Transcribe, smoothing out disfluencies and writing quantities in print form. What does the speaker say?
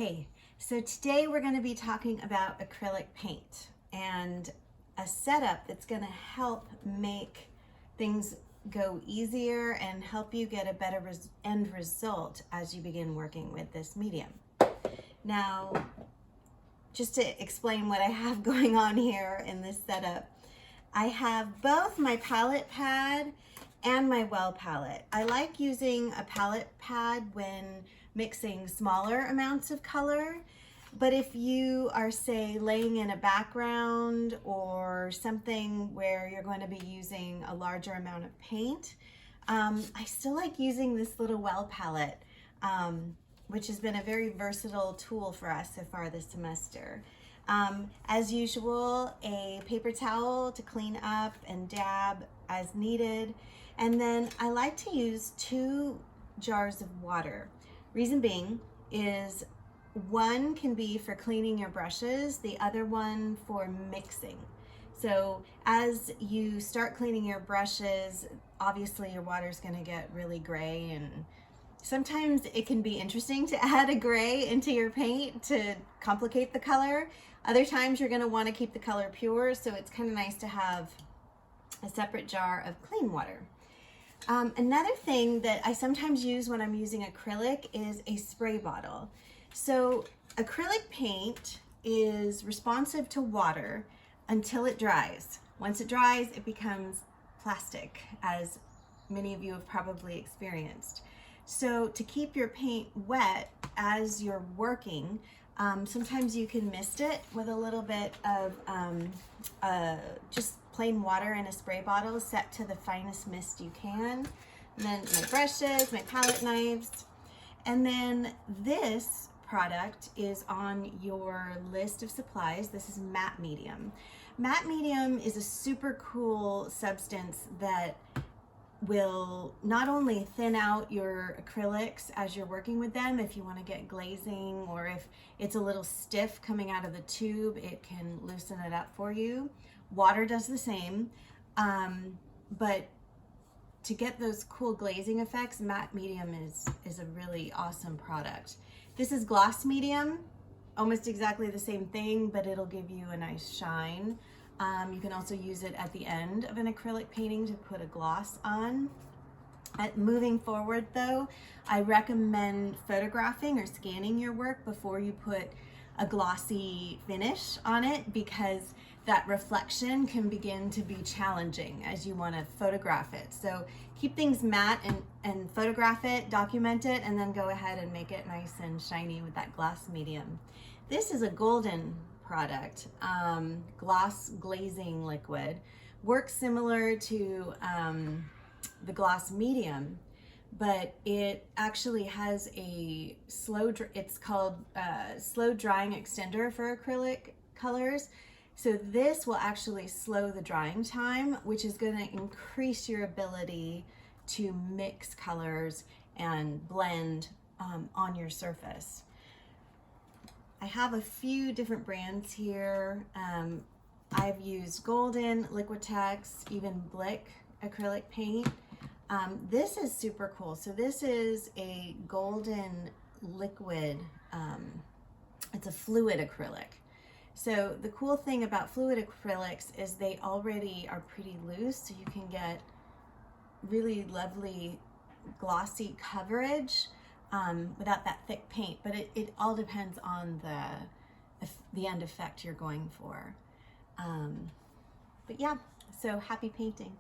Hey, so today we're going to be talking about acrylic paint and a setup that's going to help make things go easier and help you get a better end result as you begin working with this medium. Now, just to explain what I have going on here in this setup, I have both my palette pad and my well palette. I like using a palette pad when mixing smaller amounts of color, but if you are, say, laying in a background or something where you're going to be using a larger amount of paint, I still like using this little well palette, which has been a very versatile tool for us so far this semester. As usual, a paper towel to clean up and dab as needed. And then I like to use 2 jars of water. Reason being is one can be for cleaning your brushes, the other one for mixing. So as you start cleaning your brushes, obviously your water is going to get really gray, and sometimes it can be interesting to add a gray into your paint to complicate the color. Other times you're going to want to keep the color pure, so it's kind of nice to have a separate jar of clean water. Another thing that I sometimes use when I'm using acrylic is a spray bottle. So acrylic paint is responsive to water until it dries. Once it dries, it becomes plastic, as many of you have probably experienced. So to keep your paint wet as you're working, sometimes you can mist it with a little bit of just plain water in a spray bottle set to the finest mist you can. And then my brushes, my palette knives. And then this product is on your list of supplies. This is matte medium. Matte medium is a super cool substance that will not only thin out your acrylics as you're working with them, if you want to get glazing, or if it's a little stiff coming out of the tube, it can loosen it up for you. Water does the same, but to get those cool glazing effects, matte medium is a really awesome product. This is gloss medium, almost exactly the same thing, but it'll give you a nice shine. You can also use it at the end of an acrylic painting to put a gloss on. Moving forward though, I recommend photographing or scanning your work before you put a glossy finish on it, because that reflection can begin to be challenging as you want to photograph it. So keep things matte and photograph it, document it, and then go ahead and make it nice and shiny with that gloss medium. This is a golden product, gloss glazing liquid. Works similar to the gloss medium, but it actually has a it's called slow drying extender for acrylic colors. So this will actually slow the drying time, which is going to increase your ability to mix colors and blend on your surface. I have a few different brands here. I've used Golden, Liquitex, even Blick acrylic paint. This is super cool. So this is a golden liquid, it's a fluid acrylic. So the cool thing about fluid acrylics is they already are pretty loose, so you can get really lovely glossy coverage without that thick paint, but it all depends on the end effect you're going for. But yeah, so happy painting.